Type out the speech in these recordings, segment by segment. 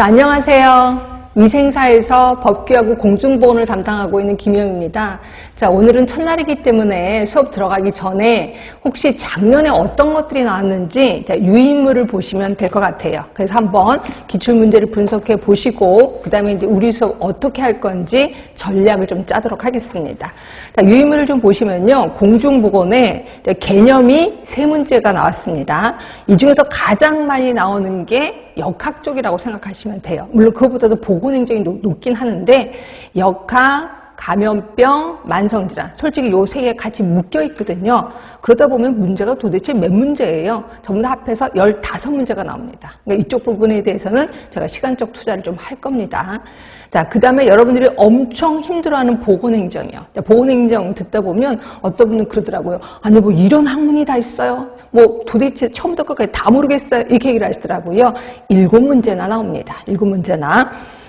자, 안녕하세요. 위생사에서 법규하고 공중보건을 담당하고 있는 김영입니다. 자, 오늘은 첫날이기 때문에 수업 들어가기 전에 혹시 작년에 어떤 것들이 나왔는지 유인물을 보시면 될 것 같아요. 그래서 한번 기출문제를 분석해 보시고 그 다음에 이제 우리 수업 어떻게 할 건지 전략을 좀 짜도록 하겠습니다. 자, 유인물을 좀 보시면요. 공중보건에 개념이 3문제가 나왔습니다. 이 중에서 가장 많이 나오는 게 역학 쪽이라고 생각하시면 돼요. 물론 그것보다도 보건행정이 높긴 하는데 역학, 감염병, 만성질환 솔직히 요 3개 같이 묶여 있거든요. 그러다 보면 문제가 도대체 몇 문제예요? 전부 다 합해서 15문제가 나옵니다. 그러니까 이쪽 부분에 대해서는 제가 시간적 투자를 좀 할 겁니다. 자, 그 다음에 여러분들이 엄청 힘들어하는 보건행정이요. 보건행정 듣다 보면 어떤 분은 그러더라고요. 아니 뭐 이런 학문이 다 있어요. 뭐 도대체 처음부터 끝까지 다 모르겠어요. 이렇게 얘기를 하시더라고요. 7문제나 나옵니다. 7문제나.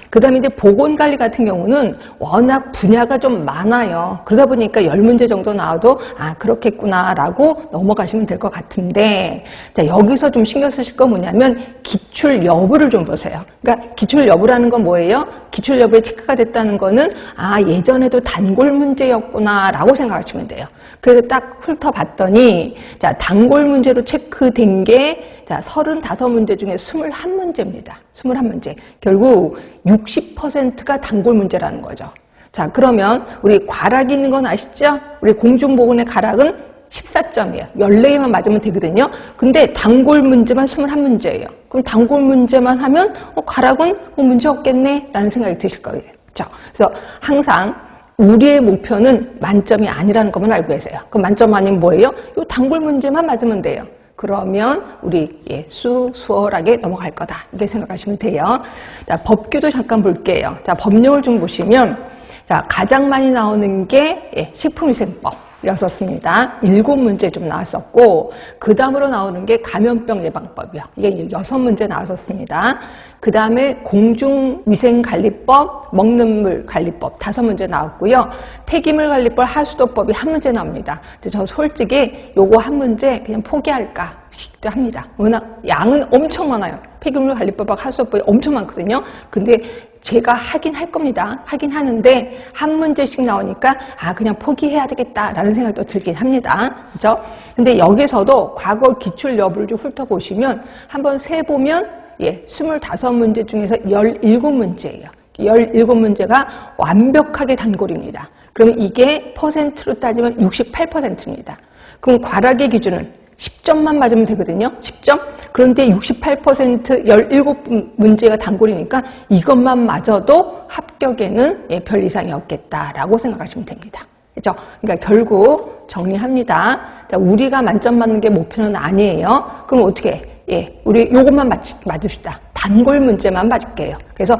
그 다음에 이제 보건관리 같은 경우는 워낙 분야가 좀 많아요. 그러다 보니까 10문제 정도 나와도 아 그렇겠구나 라고 넘어가시면 될 것 같은데 자, 여기서 좀 신경 쓰실 건 뭐냐면 기출 여부를 좀 보세요. 그러니까 기출 여부라는 건 뭐예요? 기출 여부에 체크가 됐다는 거는 아 예전에도 단골 문제였구나 라고 생각하시면 돼요. 그래서 딱 훑어봤더니 자 단골 문제로 체크된 게 자, 35문제 중에 21문제입니다. 21문제. 결국 60%가 단골 문제라는 거죠. 자, 그러면 우리 과락이 있는 건 아시죠? 우리 공중보건의 과락은 14점이에요. 14개만 맞으면 되거든요. 근데 단골 문제만 21문제예요. 그럼 단골 문제만 하면 과락은 뭐 문제 없겠네? 라는 생각이 드실 거예요. 그렇죠? 그래서 항상 우리의 목표는 만점이 아니라는 것만 알고 계세요. 그럼 만점 아니면 뭐예요? 요 단골 문제만 맞으면 돼요. 그러면 우리 수월하게 넘어갈 거다. 이렇게 생각하시면 돼요. 자, 법규도 잠깐 볼게요. 자, 법령을 좀 보시면 자, 가장 많이 나오는 게 식품위생법이었습니다. 7문제 좀 나왔었고 그 다음으로 나오는 게 감염병 예방법이요. 이게 6문제 나왔었습니다. 그 다음에 공중위생관리법, 먹는 물 관리법 5문제 나왔고요. 폐기물 관리법, 하수도법이 1문제 나옵니다. 저 솔직히 요거 1문제 그냥 포기할까 싶기도 합니다. 워낙 양은 엄청 많아요. 폐기물 관리법하고 하수도법이 엄청 많거든요. 근데 제가 하긴 할 겁니다. 하긴 하는데 1문제씩 나오니까 아 그냥 포기해야 되겠다라는 생각도 들긴 합니다. 그렇죠? 근데 여기서도 과거 기출 여부를 좀 훑어보시면 한번 세보면 25문제 중에서 17문제예요. 17문제가 완벽하게 단골입니다. 그러면 이게 퍼센트로 따지면 68%입니다. 그럼 과락의 기준은 10점만 맞으면 되거든요. 10점? 그런데 68% 17문제가 단골이니까 이것만 맞아도 합격에는 별 이상이 없겠다라고 생각하시면 됩니다. 그렇죠? 그러니까 결국 정리합니다. 자, 우리가 만점 맞는 게 목표는 아니에요. 그럼 어떻게 해? 우리 요것만 맞읍시다. 단골 문제만 맞을게요. 그래서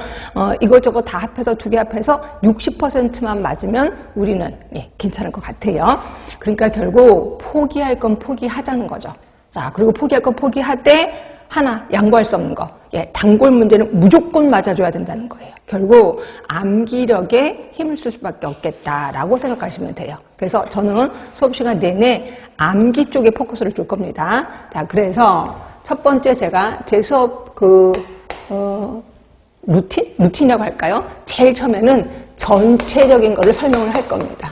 이것저것 다 합해서 2개 합해서 60%만 맞으면 우리는 괜찮을 것 같아요. 그러니까 결국 포기할 건 포기하자는 거죠. 자, 그리고 포기할 건 포기하되 하나 양보할 수 없는 거. 단골 문제는 무조건 맞아줘야 된다는 거예요. 결국 암기력에 힘을 쓸 수밖에 없겠다라고 생각하시면 돼요. 그래서 저는 수업 시간 내내 암기 쪽에 포커스를 줄 겁니다. 자, 그래서 첫 번째 제가 제 수업 루틴이라고 할까요? 제일 처음에는 전체적인 거를 설명을 할 겁니다.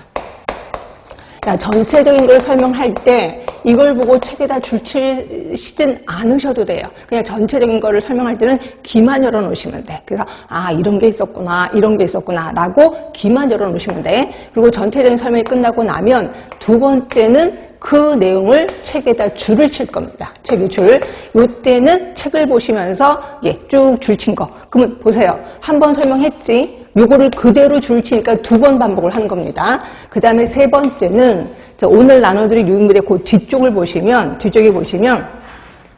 자, 전체적인 걸 설명할 때 이걸 보고 책에다 줄치시진 않으셔도 돼요. 그냥 전체적인 거를 설명할 때는 귀만 열어 놓으시면 돼. 그래서 아 이런 게 있었구나 이런 게 있었구나 라고 귀만 열어 놓으시면 돼. 그리고 전체적인 설명이 끝나고 나면 두 번째는 그 내용을 책에다 줄을 칠 겁니다. 책에 줄. 요때는 책을 보시면서 쭉 줄 친 거. 그러면 보세요. 한 번 설명했지. 요거를 그대로 줄 치니까 2번 반복을 한 겁니다. 그 다음에 세 번째는 오늘 나눠드릴 유인물의 그 뒤쪽에 보시면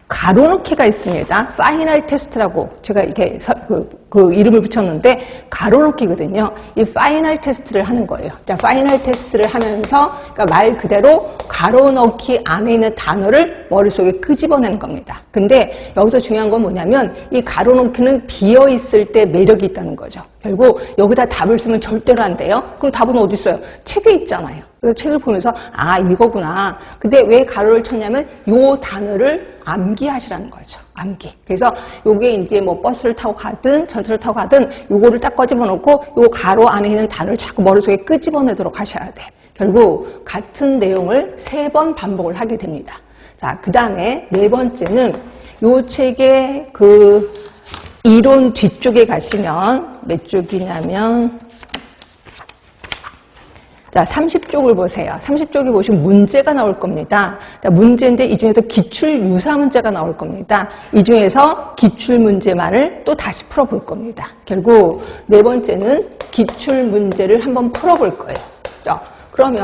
가로넣기가 있습니다. 파이널 테스트라고 제가 이렇게 그 이름을 붙였는데 가로넣기거든요. 이 파이널 테스트를 하는 거예요. 자, 파이널 테스트를 하면서 그러니까 말 그대로 가로넣기 안에 있는 단어를 머릿속에 끄집어내는 겁니다. 근데 여기서 중요한 건 뭐냐면 이 가로넣기는 비어 있을 때 매력이 있다는 거죠. 결국 여기다 답을 쓰면 절대로 안 돼요. 그럼 답은 어디 있어요? 책에 있잖아요. 그래서 책을 보면서 아 이거구나. 근데 왜 가로를 쳤냐면 요 단어를 암기하시라는 거죠. 암기. 그래서 요게 이제 뭐 버스를 타고 가든 전철을 타고 가든 요거를 딱 꺼집어 놓고 요 가로 안에 있는 단어를 자꾸 머릿속에 끄집어내도록 하셔야 돼. 결국 같은 내용을 3번 반복을 하게 됩니다. 자, 그 다음에 4번째는 요 책의 그 이론 뒤쪽에 가시면 몇 쪽이냐면 자, 30쪽을 보세요. 30쪽에 보시면 문제가 나올 겁니다. 자, 문제인데 이 중에서 기출 유사 문제가 나올 겁니다. 이 중에서 기출 문제만을 또 다시 풀어볼 겁니다. 결국 4번째는 기출 문제를 한번 풀어볼 거예요. 자, 그러면